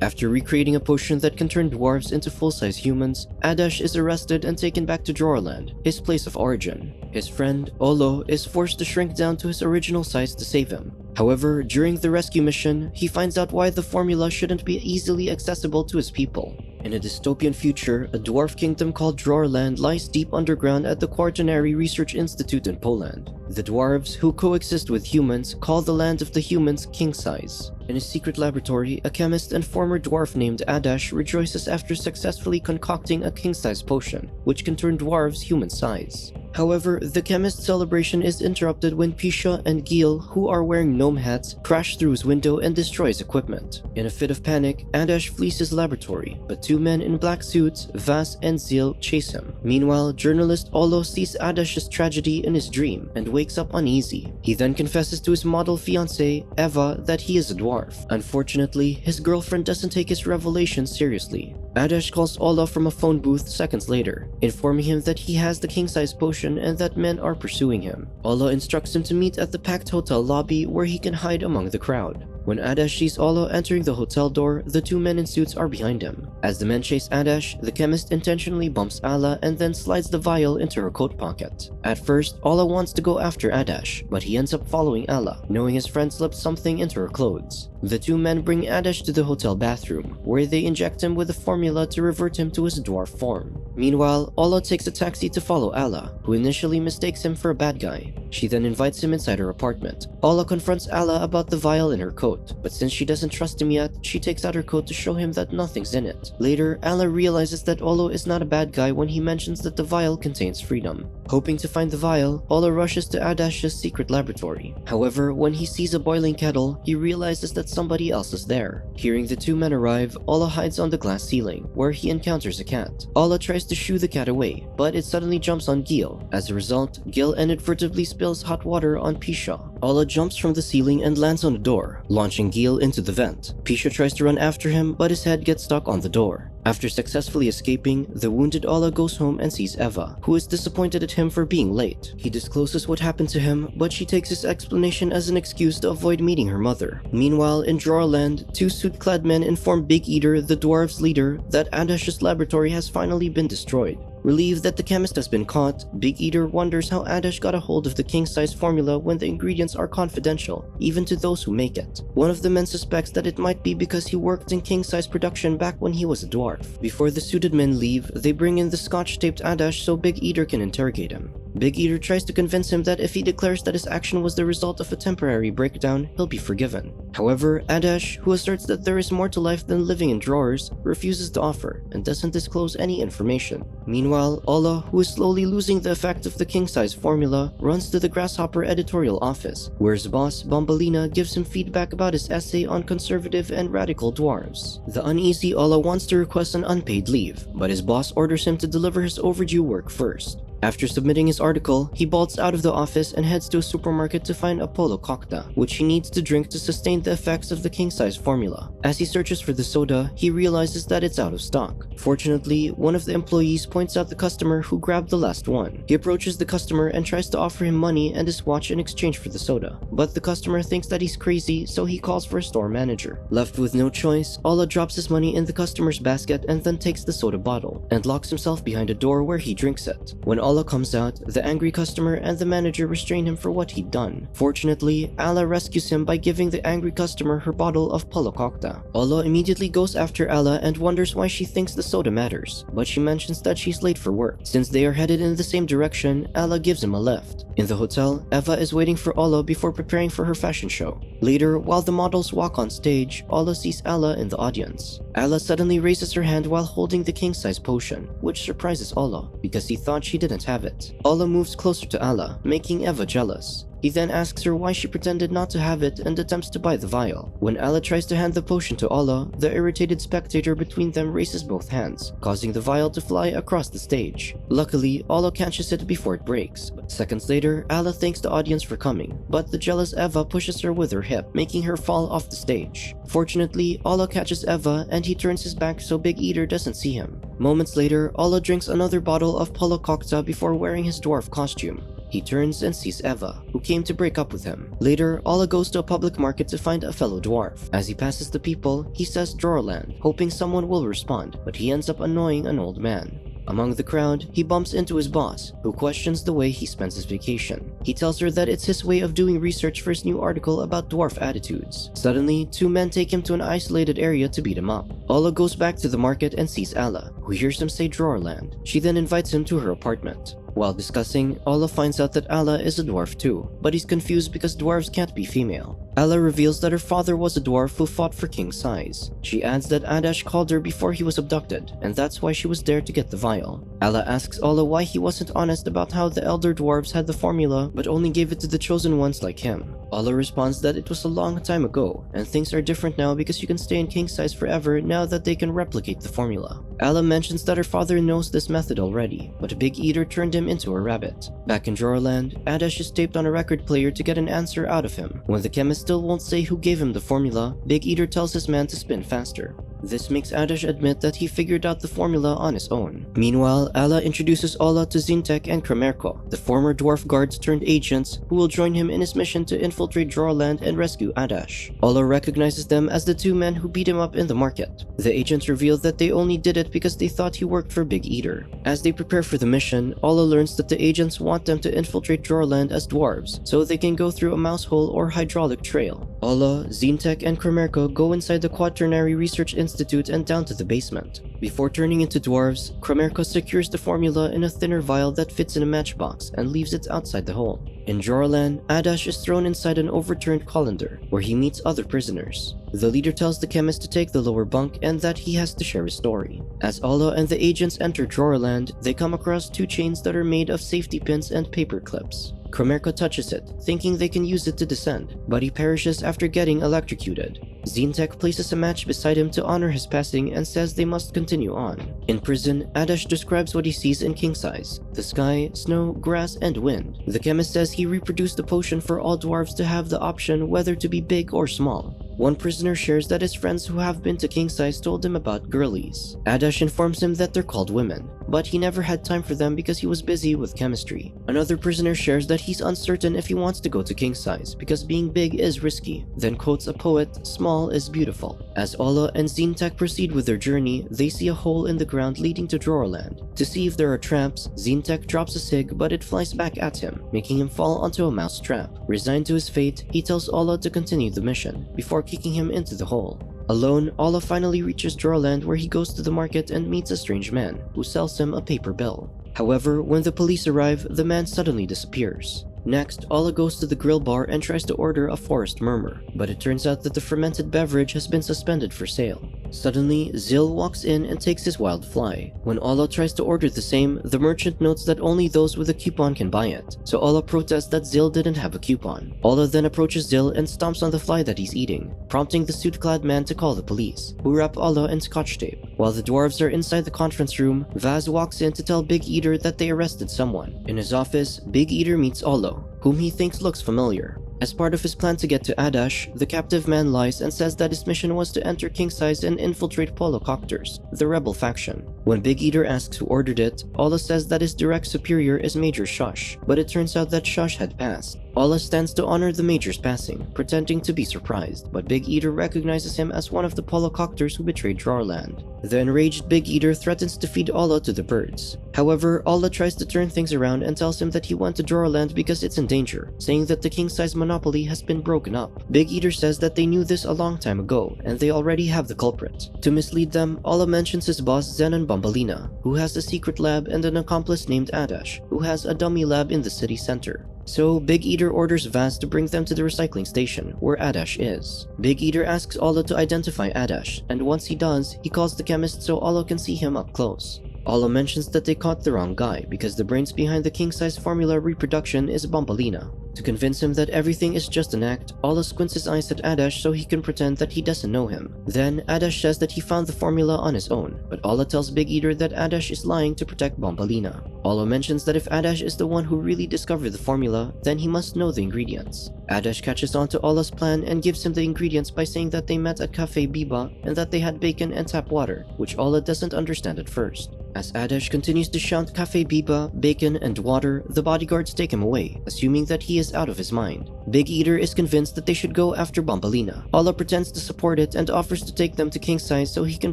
After recreating a potion that can turn dwarves into full-size humans, Adash is arrested and taken back to Drawerland, his place of origin. His friend, Olo, is forced to shrink down to his original size to save him. However, during the rescue mission, he finds out why the formula shouldn't be easily accessible to his people. In a dystopian future, a dwarf kingdom called Drawerland lies deep underground at the Quaternary Research Institute in Poland. The dwarves, who coexist with humans, call the land of the humans KingSize. In his secret laboratory, a chemist and former dwarf named Adash rejoices after successfully concocting a king-size potion, which can turn dwarves human size. However, the chemist's celebration is interrupted when Pisha and Gil, who are wearing gnome hats, crash through his window and destroy his equipment. In a fit of panic, Adash flees his laboratory, but two men in black suits, Vas and Zil, chase him. Meanwhile, journalist Olo sees Adash's tragedy in his dream and wakes up uneasy. He then confesses to his model fiancée, Eva, that he is a dwarf. Unfortunately, his girlfriend doesn't take his revelation seriously. Adash calls Olo from a phone booth seconds later, informing him that he has the king-size potion and that men are pursuing him. Olo instructs him to meet at the packed hotel lobby where he can hide among the crowd. When Adash sees Olo entering the hotel door, the two men in suits are behind him. As the men chase Adash, the chemist intentionally bumps Alla and then slides the vial into her coat pocket. At first, Olo wants to go after Adash, but he ends up following Alla, knowing his friend slipped something into her clothes. The two men bring Adash to the hotel bathroom, where they inject him with a formula to revert him to his dwarf form. Meanwhile, Olo takes a taxi to follow Alla, who initially mistakes him for a bad guy. She then invites him inside her apartment. Olo confronts Alla about the vial in her coat, but since she doesn't trust him yet, she takes out her coat to show him that nothing's in it. Later, Alla realizes that Olo is not a bad guy when he mentions that the vial contains freedom. Hoping to find the vial, Olo rushes to Adash's secret laboratory. However, when he sees a boiling kettle, he realizes that somebody else is there. Hearing the two men arrive, Olo hides on the glass ceiling, where he encounters a cat. Olo tries to shoo the cat away, but it suddenly jumps on Gil. As a result, Gil inadvertently spills hot water on Pisha. Olo jumps from the ceiling and lands on a door, launching Gil into the vent. Pisha tries to run after him, but his head gets stuck on the door. After successfully escaping, the wounded Olo goes home and sees Eva, who is disappointed at him for being late. He discloses what happened to him, but she takes his explanation as an excuse to avoid meeting her mother. Meanwhile, in Drawerland, two suit-clad men inform Big Eater, the dwarves' leader, that Adash's laboratory has finally been destroyed. Relieved that the chemist has been caught, Big Eater wonders how Adash got a hold of the king-size formula when the ingredients are confidential, even to those who make it. One of the men suspects that it might be because he worked in king-size production back when he was a dwarf. Before the suited men leave, they bring in the scotch-taped Adash so Big Eater can interrogate him. Big Eater tries to convince him that if he declares that his action was the result of a temporary breakdown, he'll be forgiven. However, Adash, who asserts that there is more to life than living in drawers, refuses to offer and doesn't disclose any information. Meanwhile, Olo, who is slowly losing the effect of the king-size formula, runs to the Grasshopper editorial office, where his boss, Bombalina, gives him feedback about his essay on conservative and radical dwarves. The uneasy Olo wants to request an unpaid leave, but his boss orders him to deliver his overdue work first. After submitting his article, he bolts out of the office and heads to a supermarket to find a polo cocta, which he needs to drink to sustain the effects of the king-size formula. As he searches for the soda, he realizes that it's out of stock. Fortunately, one of the employees points out the customer who grabbed the last one. He approaches the customer and tries to offer him money and his watch in exchange for the soda, but the customer thinks that he's crazy, so he calls for a store manager. Left with no choice, Ola drops his money in the customer's basket and then takes the soda bottle, and locks himself behind a door where he drinks it. When Ola comes out, the angry customer and the manager restrain him for what he'd done. Fortunately, Alla rescues him by giving the angry customer her bottle of polo cocta. Ola immediately goes after Alla and wonders why she thinks the soda matters, but she mentions that she's late for work. Since they are headed in the same direction, Alla gives him a lift. In the hotel, Eva is waiting for Ola before preparing for her fashion show. Later, while the models walk on stage, Ola sees Alla in the audience. Alla suddenly raises her hand while holding the king-size potion, which surprises Ola because he thought she didn't have it. Ola moves closer to Alla, making Eva jealous. He then asks her why she pretended not to have it and attempts to buy the vial. When Alla tries to hand the potion to Ola, the irritated spectator between them raises both hands, causing the vial to fly across the stage. Luckily, Ola catches it before it breaks. Seconds later, Alla thanks the audience for coming, but the jealous Eva pushes her with her hip, making her fall off the stage. Fortunately, Ola catches Eva and he turns his back so Big Eater doesn't see him. Moments later, Ola drinks another bottle of polo cocta before wearing his dwarf costume. He turns and sees Eva, who came to break up with him. Later, Ola goes to a public market to find a fellow dwarf. As he passes the people, he says Droreland, hoping someone will respond, but he ends up annoying an old man. Among the crowd, he bumps into his boss, who questions the way he spends his vacation. He tells her that it's his way of doing research for his new article about dwarf attitudes. Suddenly, two men take him to an isolated area to beat him up. Ola goes back to the market and sees Alla, who hears him say Droreland. She then invites him to her apartment. While discussing, Ola finds out that Alla is a dwarf too, but he's confused because dwarves can't be female. Alla reveals that her father was a dwarf who fought for KingSize. She adds that Adash called her before he was abducted, and that's why she was there to get the vial. Alla asks Ola why he wasn't honest about how the elder dwarves had the formula but only gave it to the chosen ones like him. Ola responds that it was a long time ago, and things are different now because you can stay in KingSize forever now that they can replicate the formula. Alla mentions that her father knows this method already, but a big eater turned him into a rabbit. Back in Droreland, Adash is taped on a record player to get an answer out of him. When the chemist still won't say who gave him the formula, Big Eater tells his man to spin faster. This makes Adash admit that he figured out the formula on his own. Meanwhile, Alla introduces Ola to Zintek and Kramerko, the former dwarf guards turned agents who will join him in his mission to infiltrate Droreland and rescue Adash. Ola recognizes them as the two men who beat him up in the market. The agents reveal that they only did it because they thought he worked for Big Eater. As they prepare for the mission, Ola learns that the agents want them to infiltrate Droreland as dwarves, so they can go through a mouse hole or hydraulic trail. Ola, Zintek, and Kramerko go inside the Quaternary Research Institute and down to the basement. Before turning into dwarves, Kramerko secures the formula in a thinner vial that fits in a matchbox and leaves it outside the hole. In Droreland, Adash is thrown inside an overturned colander, where he meets other prisoners. The leader tells the chemist to take the lower bunk and that he has to share his story. As Ola and the agents enter Droreland, they come across two chains that are made of safety pins and paper clips. Kramerko touches it, thinking they can use it to descend, but he perishes after getting electrocuted. Zintek places a match beside him to honor his passing and says they must continue on. In prison, Adash describes what he sees in KingSize: the sky, snow, grass, and wind. The chemist says he reproduced the potion for all dwarves to have the option whether to be big or small. One prisoner shares that his friends who have been to KingSize told him about girlies. Adash informs him that they're called women, but he never had time for them because he was busy with chemistry. Another prisoner shares that he's uncertain if he wants to go to KingSize because being big is risky, then quotes a poet, "Small is beautiful." As Ola and Zintek proceed with their journey, they see a hole in the ground leading to Droreland. To see if there are traps, Zintek drops a cig, but it flies back at him, making him fall onto a mouse trap. Resigned to his fate, he tells Ola to continue the mission, before kicking him into the hole. Alone, Ola finally reaches Droreland, where he goes to the market and meets a strange man, who sells him a paper bill. However, when the police arrive, the man suddenly disappears. Next, Ola goes to the grill bar and tries to order a forest murmur, but it turns out that the fermented beverage has been suspended for sale. Suddenly, Zil walks in and takes his wild fly. When Ola tries to order the same, the merchant notes that only those with a coupon can buy it, so Ola protests that Zil didn't have a coupon. Ola then approaches Zil and stomps on the fly that he's eating, prompting the suit-clad man to call the police, who wrap Ola in scotch tape. While the dwarves are inside the conference room, Vaz walks in to tell Big Eater that they arrested someone. In his office, Big Eater meets Olo, whom he thinks looks familiar. As part of his plan to get to Adash, the captive man lies and says that his mission was to enter KingSize and infiltrate Polocopters, the rebel faction. When Big Eater asks who ordered it, Ola says that his direct superior is Major Shush, but it turns out that Shush had passed. Ola stands to honor the Major's passing, pretending to be surprised, but Big Eater recognizes him as one of the Polocopters who betrayed Droreland. The enraged Big Eater threatens to feed Ola to the birds. However, Ola tries to turn things around and tells him that he went to Droreland because it's in danger, saying that the KingSize monopoly has been broken up. Big Eater says that they knew this a long time ago, and they already have the culprit. To mislead them, Ola mentions his boss Zenon Bombalina, who has a secret lab, and an accomplice named Adash, who has a dummy lab in the city center. So, Big Eater orders Vaz to bring them to the recycling station, where Adash is. Big Eater asks Ola to identify Adash, and once he does, he calls the chemist so Ola can see him up close. Ola mentions that they caught the wrong guy because the brains behind the KingSize formula reproduction is Bombalina. To convince him that everything is just an act, Ola squints his eyes at Adash so he can pretend that he doesn't know him. Then, Adash says that he found the formula on his own, but Ola tells Big Eater that Adash is lying to protect Bombalina. Ola mentions that if Adash is the one who really discovered the formula, then he must know the ingredients. Adash catches on to Ola's plan and gives him the ingredients by saying that they met at Cafe Biba and that they had bacon and tap water, which Ola doesn't understand at first. As Adash continues to shout cafe biba, bacon, and water, the bodyguards take him away, assuming that he is out of his mind. Big Eater is convinced that they should go after Bombalina. Alla pretends to support it and offers to take them to KingSize so he can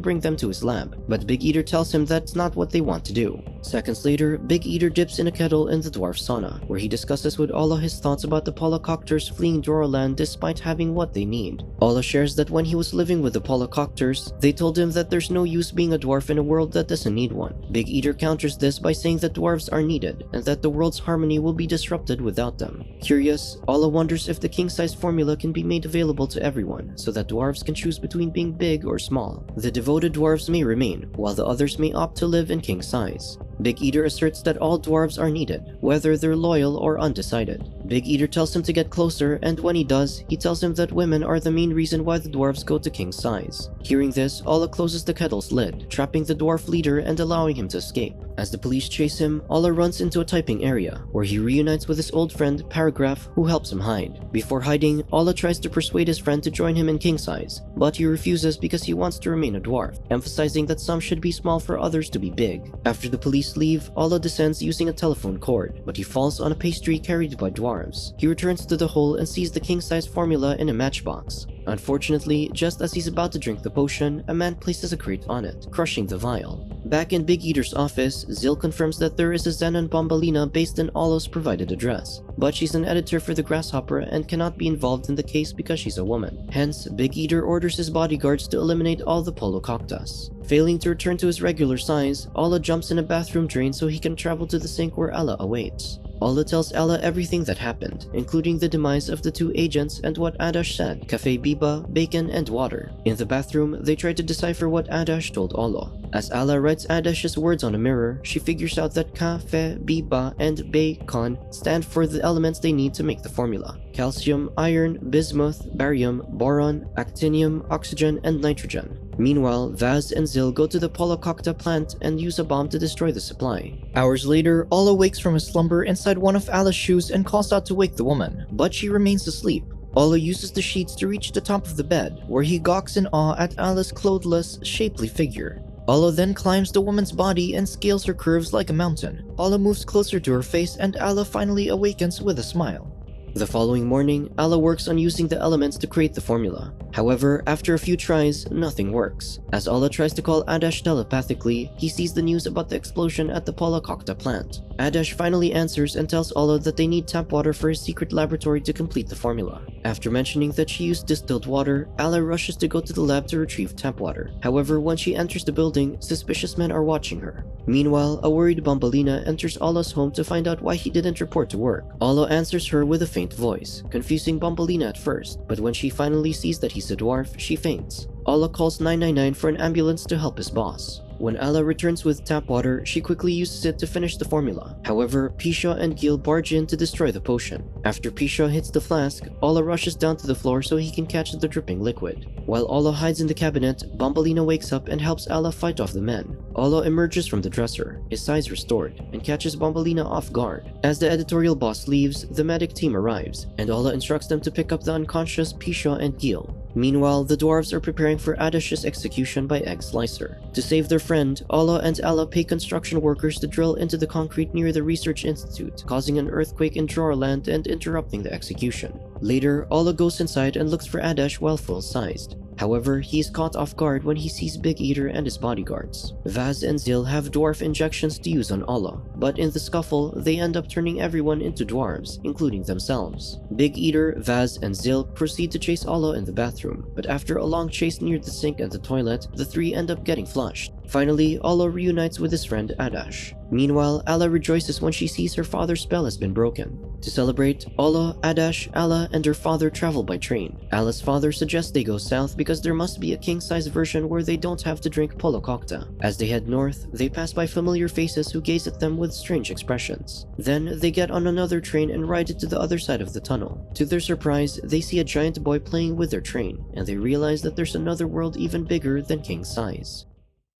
bring them to his lab, but Big Eater tells him that's not what they want to do. Seconds later, Big Eater dips in a kettle in the dwarf sauna, where he discusses with Alla his thoughts about the Polocopters fleeing Dwarland despite having what they need. Alla shares that when he was living with the Polocopters, they told him that there's no use being a dwarf in a world that doesn't need one. Big Eater counters this by saying that dwarves are needed, and that the world's harmony will be disrupted without them. Curious, Alla wonders if the king-size formula can be made available to everyone, so that dwarves can choose between being big or small. The devoted dwarves may remain, while the others may opt to live in king-size. Big Eater asserts that all dwarves are needed, whether they're loyal or undecided. Big Eater tells him to get closer, and when he does, he tells him that women are the main reason why the dwarves go to KingSize. Hearing this, Alla closes the kettle's lid, trapping the dwarf leader and allowing him to escape. As the police chase him, Alla runs into a typing area, where he reunites with his old friend Paragraph, who helps him hide. Before hiding, Alla tries to persuade his friend to join him in KingSize, but he refuses because he wants to remain a dwarf, emphasizing that some should be small for others to be big. After the police leave, Alla descends using a telephone cord, but he falls on a pastry carried by dwarves. He returns to the hole and sees the king-size formula in a matchbox. Unfortunately, just as he's about to drink the potion, a man places a crate on it, crushing the vial. Back in Big Eater's office, Zil confirms that there is a Xenon Bombalina based in Alla's provided address, but she's an editor for the Grasshopper and cannot be involved in the case because she's a woman. Hence, Big Eater orders his bodyguards to eliminate all the Polocoptas. Failing to return to his regular size, Alla jumps in a bathroom drain so he can travel to the sink where Ella awaits. Alla tells Ella everything that happened, including the demise of the two agents and what Adash said, cafe biba, bacon, and water. In the bathroom, they try to decipher what Adash told Alla. As Alla writes Adash's words on a mirror, she figures out that cafe, biba, and bacon stand for the elements they need to make the formula: calcium, iron, bismuth, barium, boron, actinium, oxygen, and nitrogen. Meanwhile, Vaz and Zil go to the Polocopta plant and use a bomb to destroy the supply. Hours later, Alla wakes from his slumber inside one of Alla's shoes and calls out to wake the woman, but she remains asleep. Alla uses the sheets to reach the top of the bed, where he gawks in awe at Alla's clothless, shapely figure. Alla then climbs the woman's body and scales her curves like a mountain. Alla moves closer to her face and Alla finally awakens with a smile. The following morning, Alla works on using the elements to create the formula. However, after a few tries, nothing works. As Alla tries to call Adash telepathically, he sees the news about the explosion at the Polocopta plant. Adash finally answers and tells Alla that they need tap water for his secret laboratory to complete the formula. After mentioning that she used distilled water, Alla rushes to go to the lab to retrieve tap water. However, when she enters the building, suspicious men are watching her. Meanwhile, a worried Bombalina enters Alla's home to find out why he didn't report to work. Alla answers her with a faint voice, confusing Bombalina at first, but when she finally sees that he's a dwarf, she faints. Alla calls 999 for an ambulance to help his boss. When Alla returns with tap water, she quickly uses it to finish the formula. However, Pisha and Gil barge in to destroy the potion. After Pisha hits the flask, Alla rushes down to the floor so he can catch the dripping liquid. While Alla hides in the cabinet, Bombalina wakes up and helps Alla fight off the men. Alla emerges from the dresser, his size restored, and catches Bombalina off guard. As the editorial boss leaves, the medic team arrives, and Alla instructs them to pick up the unconscious Pisha and Gil. Meanwhile, the dwarves are preparing for Adash's execution by Egg Slicer. To save their friend, Alla and Ella pay construction workers to drill into the concrete near the research institute, causing an earthquake in Dwarland and interrupting the execution. Later, Alla goes inside and looks for Adash while full-sized. However, he is caught off guard when he sees Big Eater and his bodyguards. Vaz and Zil have dwarf injections to use on Alla, but in the scuffle, they end up turning everyone into dwarves, including themselves. Big Eater, Vaz, and Zil proceed to chase Alla in the bathroom, but after a long chase near the sink and the toilet, the three end up getting flushed. Finally, Alla reunites with his friend Adash. Meanwhile, Alla rejoices when she sees her father's spell has been broken. To celebrate, Alla, Adash, Alla, and her father travel by train. Alla's father suggests they go south because there must be a king-size version where they don't have to drink Polocopta. As they head north, they pass by familiar faces who gaze at them with strange expressions. Then, they get on another train and ride it to the other side of the tunnel. To their surprise, they see a giant boy playing with their train, and they realize that there's another world even bigger than KingSize.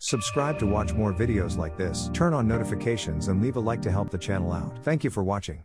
Subscribe to watch more videos like this, turn on notifications and leave a like to help the channel out. Thank you for watching.